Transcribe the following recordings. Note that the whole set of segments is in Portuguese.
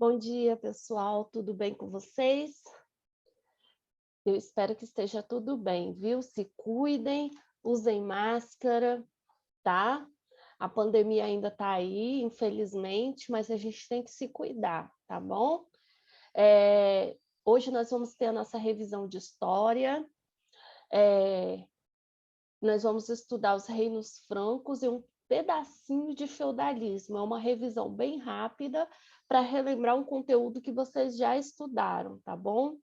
Bom dia, pessoal. Tudo bem com vocês? Eu espero que esteja tudo bem, viu? Se cuidem, usem máscara, tá? A pandemia ainda está aí, infelizmente, mas a gente tem que se cuidar, tá bom? Hoje nós vamos ter a nossa revisão de história. Nós vamos estudar os reinos francos e um pedacinho de feudalismo. É uma revisão bem rápida para relembrar um conteúdo que vocês já estudaram, tá bom?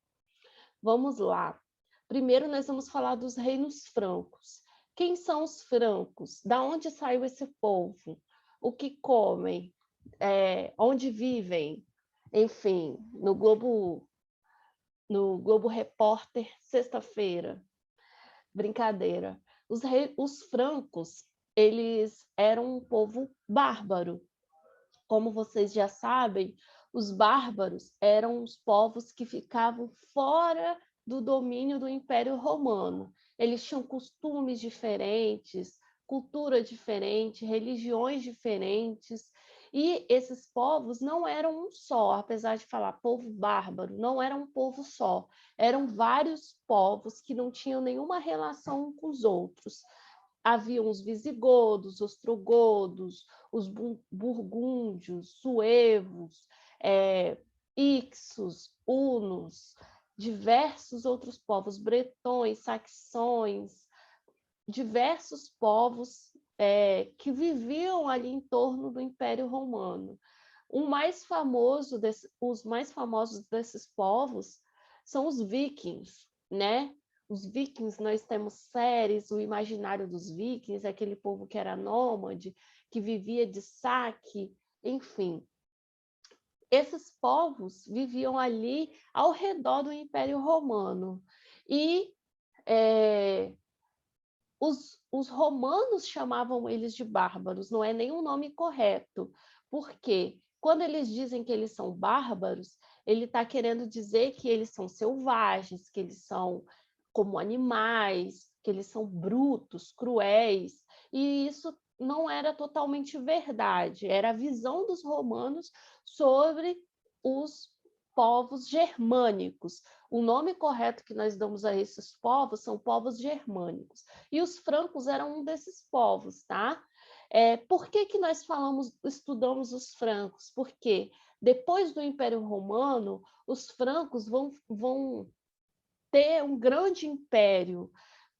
Vamos lá. Primeiro nós vamos falar dos reinos francos. Quem são os francos? Da onde saiu esse povo? O que comem? Onde vivem? Enfim, no Globo Repórter, sexta-feira. Brincadeira. Os francos, eles eram um povo bárbaro. Como vocês já sabem, os bárbaros eram os povos que ficavam fora do domínio do Império Romano. Eles tinham costumes diferentes, cultura diferente, religiões diferentes, e esses povos não eram um só, apesar de falar povo bárbaro, não era um povo só, eram vários povos que não tinham nenhuma relação com os outros. Haviam os visigodos, ostrogodos, os burgúndios, suevos, ixos, hunos, diversos outros povos, bretões, saxões, diversos povos que viviam ali em torno do Império Romano. Os mais famosos desses povos são os vikings, né? Os vikings, nós temos séries, o imaginário dos vikings, aquele povo que era nômade, que vivia de saque, enfim. Esses povos viviam ali ao redor do Império Romano. E os romanos chamavam eles de bárbaros, não é nenhum nome correto, porque quando eles dizem que eles são bárbaros, ele está querendo dizer que eles são selvagens, que eles são como animais, que eles são brutos, cruéis, e isso não era totalmente verdade, era a visão dos romanos sobre os povos germânicos. O nome correto que nós damos a esses povos são povos germânicos. E os francos eram um desses povos, tá? Por que nós estudamos os francos? Porque depois do Império Romano, os francos vão ter um grande império.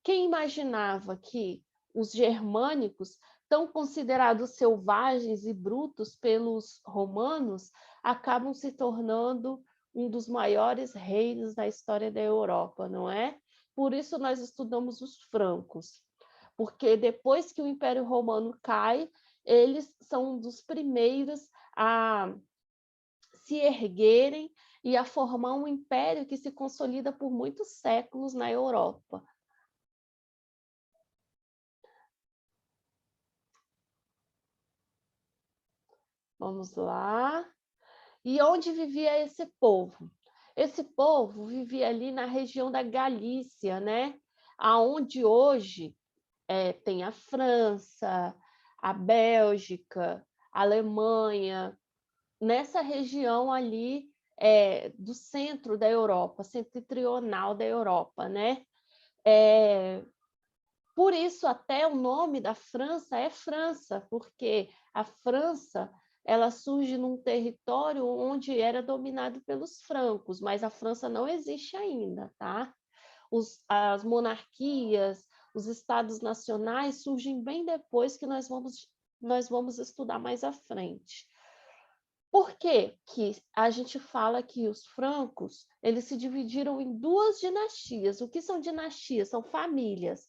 Quem imaginava que os germânicos, tão considerados selvagens e brutos pelos romanos, acabam se tornando um dos maiores reinos da história da Europa, não é? Por isso nós estudamos os francos, porque depois que o Império Romano cai, eles são um dos primeiros a se erguerem e a formar um império que se consolida por muitos séculos na Europa. Vamos lá. E onde vivia esse povo? Esse povo vivia ali na região da Galícia, né? Aonde hoje tem a França, a Bélgica, a Alemanha, nessa região ali do centro da Europa, setentrional da Europa, né? Por isso, até o nome da França é França, porque a França ela surge num território onde era dominado pelos francos, mas a França não existe ainda, tá? As monarquias, os estados nacionais surgem bem depois que nós vamos estudar mais à frente. Por que a gente fala que os francos eles se dividiram em duas dinastias? O que são dinastias? São famílias.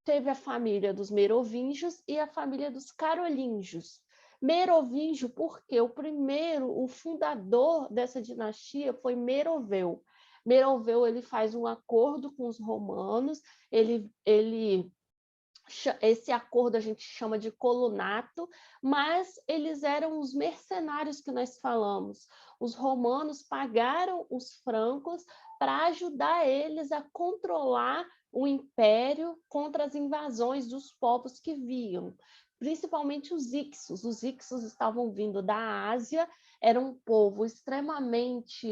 Teve a família dos merovingios e a família dos carolíngios. Merovingio porque o fundador dessa dinastia foi Meroveu. Meroveu ele faz um acordo com os romanos, esse acordo a gente chama de colonato, mas eles eram os mercenários que nós falamos. Os romanos pagaram os francos para ajudar eles a controlar o império contra as invasões dos povos que vinham. principalmente os Ixos. Os Ixos estavam vindo da Ásia, era um povo extremamente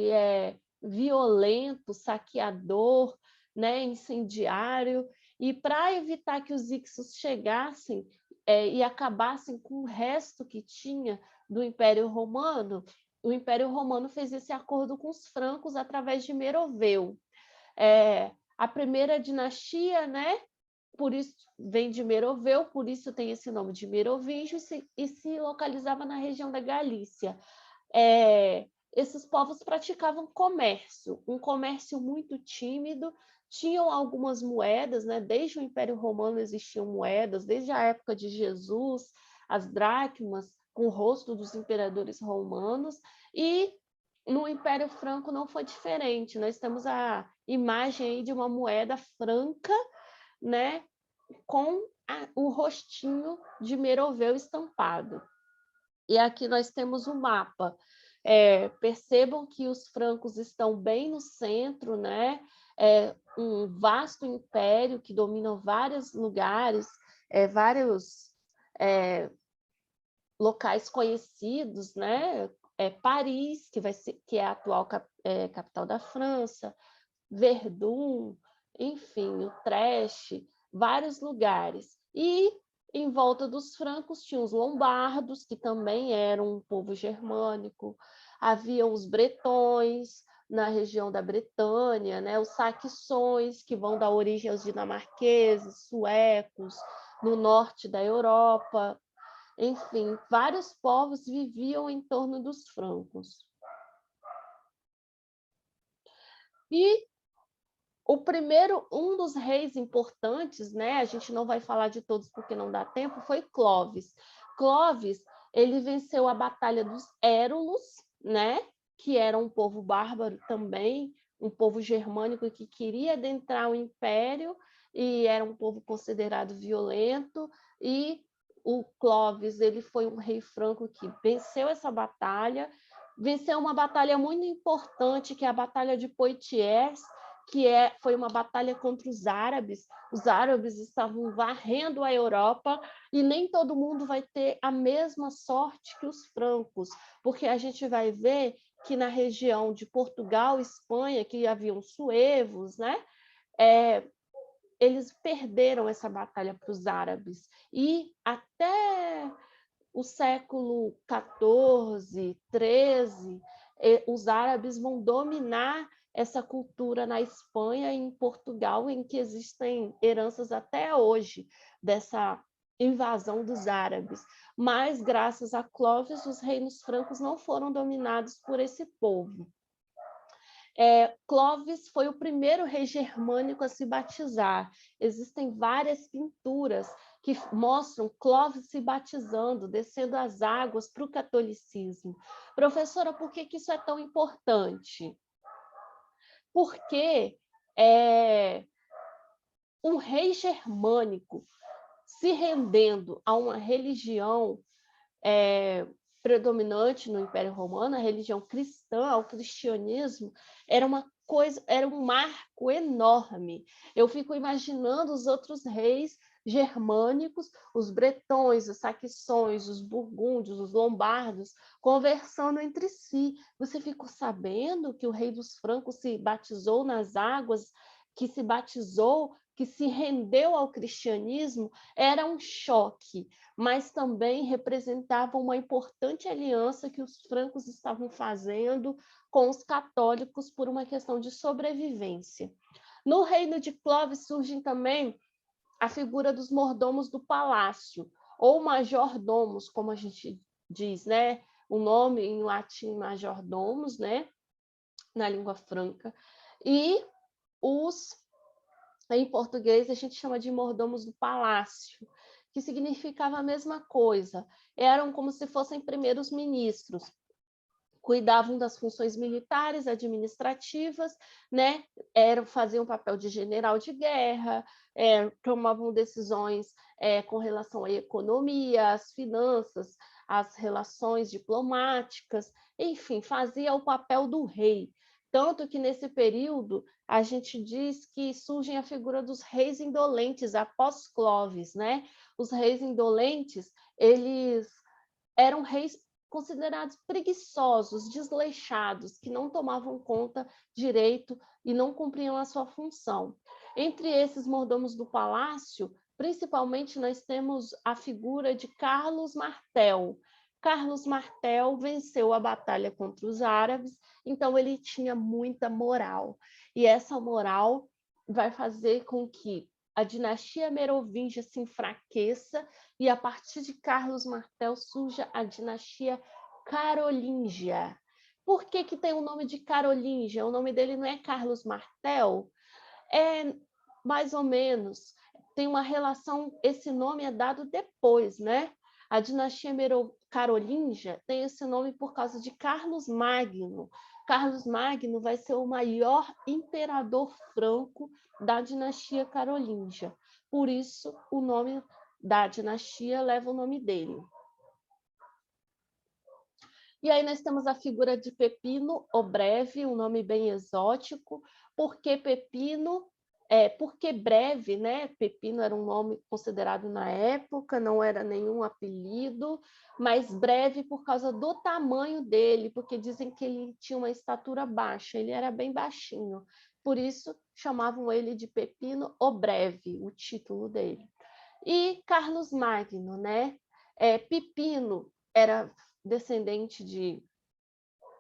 violento, saqueador, né, incendiário, e para evitar que os Ixos chegassem e acabassem com o resto que tinha do Império Romano, o Império Romano fez esse acordo com os francos através de Meroveu. A primeira dinastia, né, por isso vem de Meroveu, por isso tem esse nome de Merovingio, e se localizava na região da Galícia. Esses povos praticavam comércio, um comércio muito tímido, tinham algumas moedas, né? Desde o Império Romano existiam moedas, desde a época de Jesus, as dracmas com o rosto dos imperadores romanos, e no Império Franco não foi diferente. Nós temos a imagem aí de uma moeda franca, né? Com o rostinho de Meroveu estampado. E aqui nós temos o mapa. Percebam que os francos estão bem no centro, né? Um vasto império que domina vários lugares, vários locais conhecidos, né? Paris, que é a atual capital da França, Verdun, enfim, Utrecht, vários lugares. E em volta dos francos tinha os lombardos, que também eram um povo germânico, havia os bretões na região da Bretanha, né? Os saxões, que vão dar origem aos dinamarqueses, suecos, no norte da Europa. Enfim, vários povos viviam em torno dos francos. E um dos reis importantes, né? A gente não vai falar de todos porque não dá tempo, foi Clovis. Clovis, ele venceu a Batalha dos Hérulos, né? Que era um povo bárbaro também, um povo germânico que queria adentrar o império e era um povo considerado violento, e o Clovis, ele foi um rei franco que venceu essa batalha, venceu uma batalha muito importante, que é a Batalha de Poitiers, que foi uma batalha contra os árabes. Os árabes estavam varrendo a Europa e nem todo mundo vai ter a mesma sorte que os francos, porque a gente vai ver que na região de Portugal, Espanha, que haviam suevos, né? Eles perderam essa batalha para os árabes. E até o século XIV, XIII, os árabes vão dominar essa cultura na Espanha e em Portugal, em que existem heranças até hoje dessa invasão dos árabes. Mas, graças a Clovis, os reinos francos não foram dominados por esse povo. Clovis foi o primeiro rei germânico a se batizar. Existem várias pinturas que mostram Clovis se batizando, descendo as águas para o catolicismo. Professora, por que isso é tão importante? Porque um rei germânico se rendendo a uma religião predominante no Império Romano, a religião cristã, ao cristianismo, era uma coisa, era um marco enorme. Eu fico imaginando os outros reis germânicos, os bretões, os saxões, os burgúndios, os lombardos, conversando entre si. Você ficou sabendo que o rei dos francos se batizou nas águas, que se batizou, que se rendeu ao cristianismo? Era um choque, mas também representava uma importante aliança que os francos estavam fazendo com os católicos por uma questão de sobrevivência. No reino de Clovis surgem também a figura dos mordomos do palácio, ou majordomos, como a gente diz, né? O nome em latim majordomos, né? Na língua franca. E em português a gente chama de mordomos do palácio, que significava a mesma coisa. Eram como se fossem primeiros ministros, cuidavam das funções militares, administrativas, né? Faziam o papel de general de guerra, tomavam decisões com relação à economia, às finanças, às relações diplomáticas, enfim, fazia o papel do rei. Tanto que, nesse período, a gente diz que surge a figura dos reis indolentes, após Clovis, né? Os reis indolentes, eles eram reis considerados preguiçosos, desleixados, que não tomavam conta direito e não cumpriam a sua função. Entre esses mordomos do palácio, principalmente nós temos a figura de Carlos Martel. Carlos Martel venceu a batalha contra os árabes, então ele tinha muita moral. E essa moral vai fazer com que a dinastia merovingia se enfraqueça e, a partir de Carlos Martel, surge a dinastia carolíngia. Por que que tem o nome de carolíngia? O nome dele não é Carlos Martel? É mais ou menos, tem uma relação, esse nome é dado depois, né? A dinastia carolíngia tem esse nome por causa de Carlos Magno. Carlos Magno vai ser o maior imperador franco da dinastia carolíngia. Por isso, o nome da dinastia leva o nome dele. E aí nós temos a figura de Pepino o Breve, um nome bem exótico. Por que Pepino? Porque breve, né? Pepino era um nome considerado na época, não era nenhum apelido, mas breve por causa do tamanho dele, porque dizem que ele tinha uma estatura baixa, ele era bem baixinho. Por isso chamavam ele de Pepino o Breve, o título dele. E Carlos Magno, né? Pipino era descendente de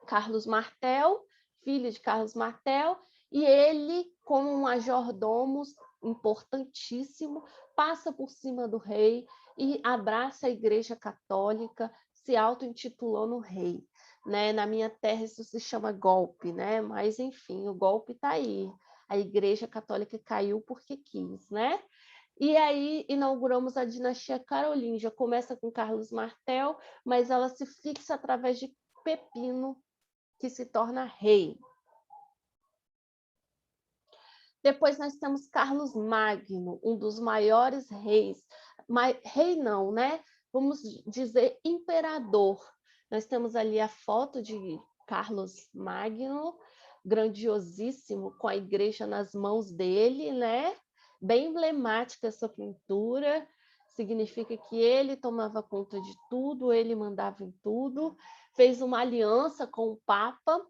Carlos Martel, filho de Carlos Martel, e ele, como um majordomo importantíssimo, passa por cima do rei e abraça a Igreja Católica, se auto-intitulando rei. Né? Na minha terra isso se chama golpe, né? Mas enfim, o golpe está aí. A Igreja Católica caiu porque quis, né? E aí inauguramos a dinastia carolíngia. Começa com Carlos Martel, mas ela se fixa através de Pepino, que se torna rei. Depois nós temos Carlos Magno, um dos maiores reis. Rei não, né? Vamos dizer imperador. Nós temos ali a foto de Carlos Magno, grandiosíssimo, com a igreja nas mãos dele, né? Bem emblemática essa pintura. Significa que ele tomava conta de tudo, ele mandava em tudo. Fez uma aliança com o Papa.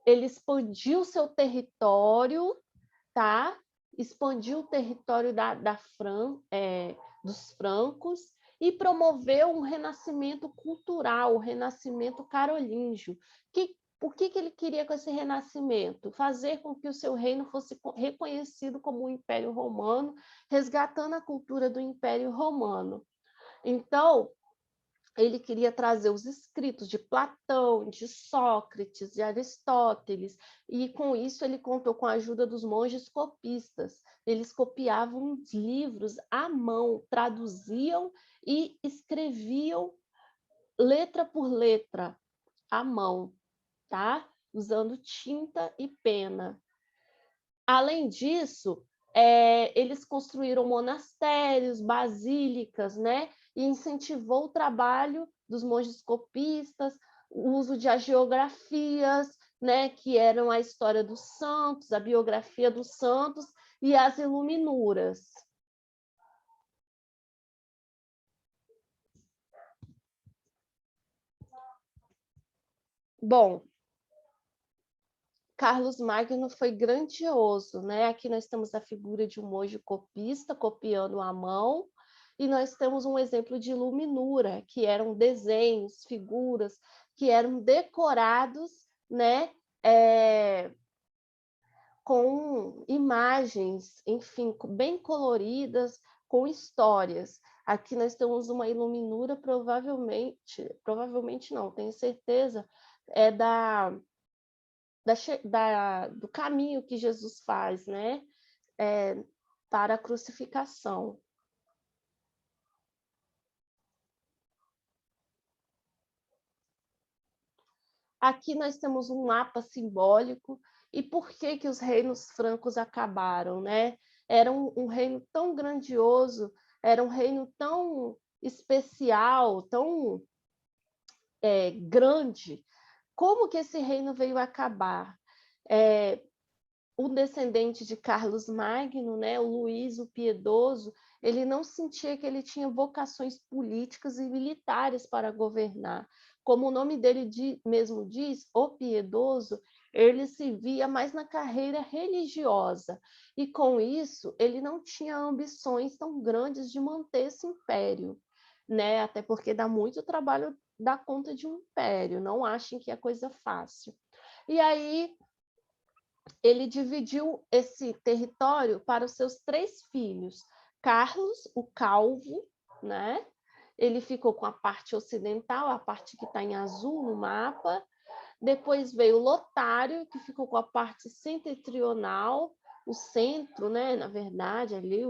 Ele expandiu seu território, tá? Expandiu o território dos francos e promoveu um renascimento cultural, o renascimento carolíngio. O que ele queria com esse renascimento? Fazer com que o seu reino fosse reconhecido como o Império Romano, resgatando a cultura do Império Romano. Então, ele queria trazer os escritos de Platão, de Sócrates, de Aristóteles, e com isso ele contou com a ajuda dos monges copistas. Eles copiavam os livros à mão, traduziam e escreviam letra por letra à mão, tá? Usando tinta e pena. Além disso, eles construíram monastérios, basílicas, né? E incentivou o trabalho dos monges copistas, o uso de agiografias, né? Que eram a história dos santos, a biografia dos santos e as iluminuras. Bom, Carlos Magno foi grandioso, né? Aqui nós temos a figura de um monge copista copiando à mão, e nós temos um exemplo de iluminura, que eram desenhos, figuras que eram decorados, né? Com imagens, enfim, bem coloridas, com histórias. Aqui nós temos uma iluminura, provavelmente não, tenho certeza, do caminho que Jesus faz, né? Para a crucificação. Aqui nós temos um mapa simbólico. E por que que os reinos francos acabaram, né? Era um reino tão grandioso, era um reino tão especial, tão grande. Como que esse reino veio acabar? O descendente de Carlos Magno, né, o Luís o Piedoso, ele não sentia que ele tinha vocações políticas e militares para governar. Como o nome dele mesmo diz, o Piedoso, ele se via mais na carreira religiosa, e com isso ele não tinha ambições tão grandes de manter esse império, né? Até porque dá muito trabalho dar conta de um império, não achem que é coisa fácil. E aí ele dividiu esse território para os seus 3 filhos. Carlos, o Calvo, né? Ele ficou com a parte ocidental, a parte que está em azul no mapa. Depois veio Lotário, que ficou com a parte setentrional, o centro, né? Na verdade, ali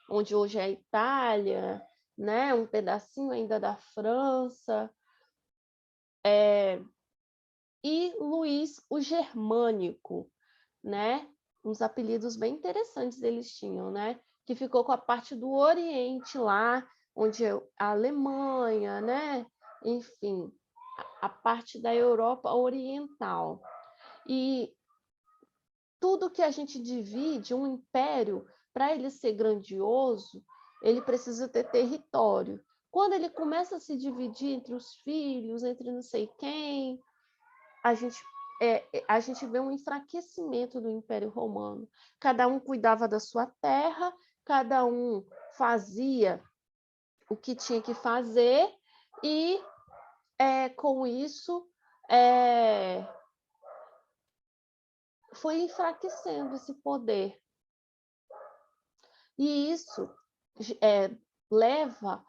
onde hoje é a Itália, né? Um pedacinho ainda da França. E Luís o Germânico, né? Uns apelidos bem interessantes eles tinham, né? Que ficou com a parte do Oriente lá, onde é a Alemanha, né? Enfim, a parte da Europa Oriental. E tudo que a gente divide, um império, para ele ser grandioso, ele precisa ter território. Quando ele começa a se dividir entre os filhos, entre não sei quem, a gente vê um enfraquecimento do Império Romano. Cada um cuidava da sua terra, cada um fazia o que tinha que fazer, e com isso foi enfraquecendo esse poder. E isso leva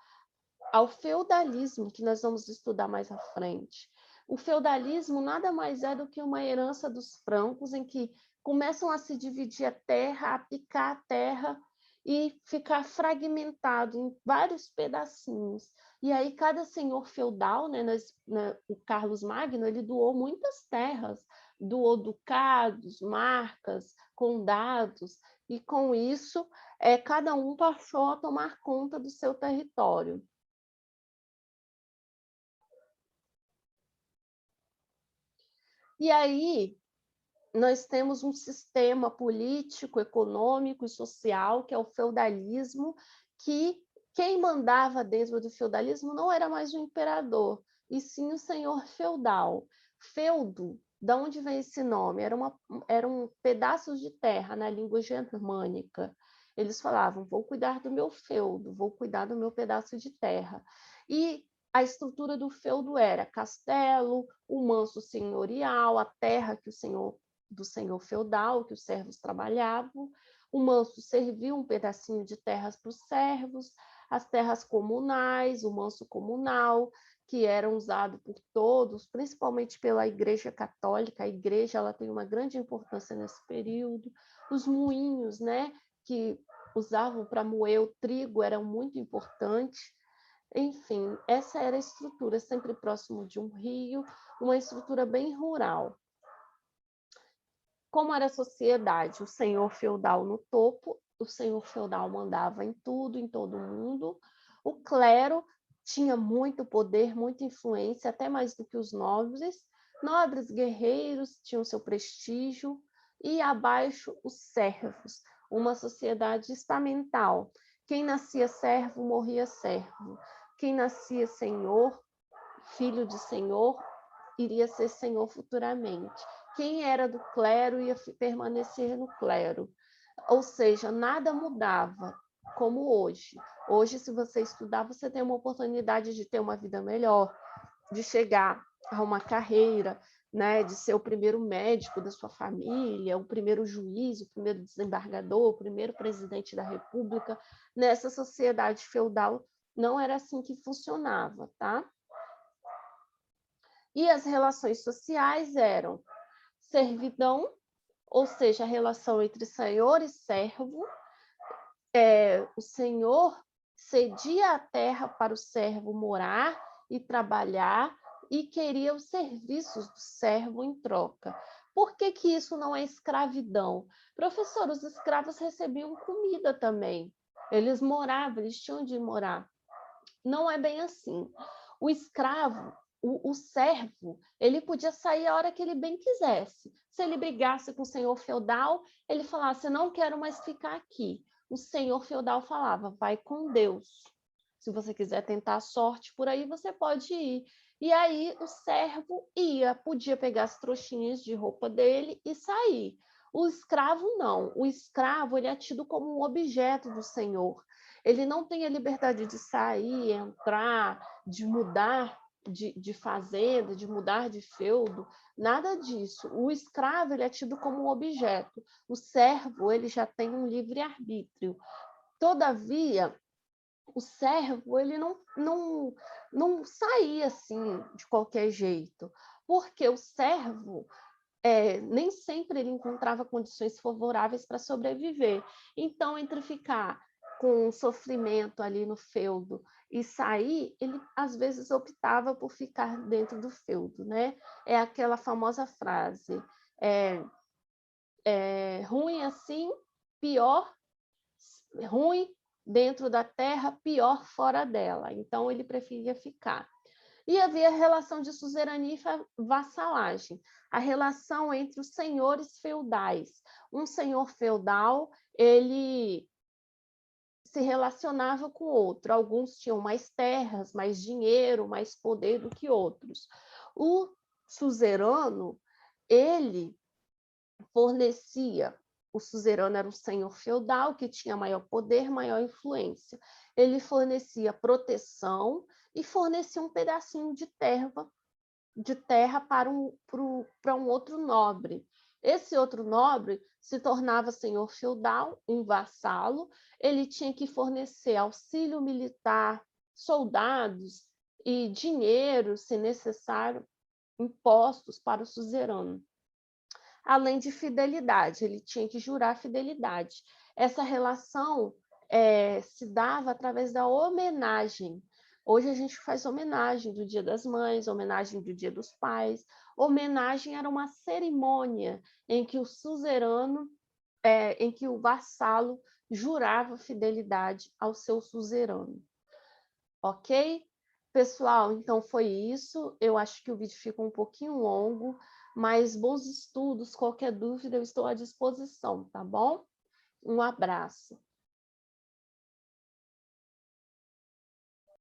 ao feudalismo, que nós vamos estudar mais à frente. O feudalismo nada mais é do que uma herança dos francos, em que começam a se dividir a terra, a picar a terra e ficar fragmentado em vários pedacinhos. E aí cada senhor feudal, né, o Carlos Magno, ele doou muitas terras, doou ducados, marcas, condados, e com isso cada um passou a tomar conta do seu território. E aí, nós temos um sistema político, econômico e social, que é o feudalismo, que quem mandava dentro do feudalismo não era mais o imperador, e sim o senhor feudal. Feudo, da onde vem esse nome? Eram pedaços de terra na língua germânica. Eles falavam, vou cuidar do meu feudo, vou cuidar do meu pedaço de terra. E a estrutura do feudo era castelo, o manso senhorial, a terra que do senhor feudal, que os servos trabalhavam. O manso servia um pedacinho de terras para os servos, as terras comunais, o manso comunal, que eram usados por todos, principalmente pela Igreja Católica. A Igreja ela tem uma grande importância nesse período. Os moinhos, né, que usavam para moer o trigo, eram muito importantes. Enfim, essa era a estrutura, sempre próximo de um rio, uma estrutura bem rural. Como era a sociedade? O senhor feudal no topo, o senhor feudal mandava em tudo, em todo mundo. O clero tinha muito poder, muita influência, até mais do que os nobres. Nobres guerreiros tinham seu prestígio, e abaixo os servos, uma sociedade estamental. Quem nascia servo, morria servo. Quem nascia senhor, filho de senhor, iria ser senhor futuramente. Quem era do clero ia permanecer no clero. Ou seja, nada mudava como hoje. Hoje, se você estudar, você tem uma oportunidade de ter uma vida melhor, de chegar a uma carreira, né, de ser o primeiro médico da sua família, o primeiro juiz, o primeiro desembargador, o primeiro presidente da República. Nessa sociedade feudal, não era assim que funcionava, tá? E as relações sociais eram servidão, ou seja, a relação entre senhor e servo. O senhor cedia a terra para o servo morar e trabalhar, e queria os serviços do servo em troca. Por que que isso não é escravidão? Professor, os escravos recebiam comida também. Eles moravam, eles tinham de morar. Não é bem assim. O escravo, o servo, ele podia sair a hora que ele bem quisesse. Se ele brigasse com o senhor feudal, ele falasse, não quero mais ficar aqui. O senhor feudal falava, vai com Deus. Se você quiser tentar a sorte por aí, você pode ir. E aí o servo ia, podia pegar as trouxinhas de roupa dele e sair. O escravo não. O escravo ele é tido como um objeto do senhor. Ele não tem a liberdade de sair, entrar, de mudar de fazenda, de mudar de feudo, nada disso. O escravo ele é tido como um objeto. O servo ele já tem um livre-arbítrio. Todavia, o servo ele não saía assim de qualquer jeito, porque o servo nem sempre ele encontrava condições favoráveis para sobreviver. Então, entre ficar com sofrimento ali no feudo e sair, ele às vezes optava por ficar dentro do feudo, né? É aquela famosa frase, ruim assim, pior, ruim dentro da terra, pior fora dela. Então, ele preferia ficar. E havia a relação de suzerania e vassalagem, a relação entre os senhores feudais. Um senhor feudal, ele se relacionava com outro. Alguns tinham mais terras, mais dinheiro, mais poder do que outros. O suzerano, ele fornecia, o suzerano era o senhor feudal que tinha maior poder, maior influência. Ele fornecia proteção e fornecia um pedacinho de terra para um outro nobre. Esse outro nobre se tornava senhor feudal, um vassalo, ele tinha que fornecer auxílio militar, soldados e dinheiro, se necessário, impostos para o suzerano. Além de fidelidade, ele tinha que jurar fidelidade. Essa relação se dava através da homenagem. Hoje a gente faz homenagem do Dia das Mães, homenagem do Dia dos Pais. Homenagem era uma cerimônia em que o suzerano, em que o vassalo jurava fidelidade ao seu suzerano. Ok? Pessoal, então foi isso. Eu acho que o vídeo ficou um pouquinho longo, mas bons estudos, qualquer dúvida, eu estou à disposição, tá bom? Um abraço.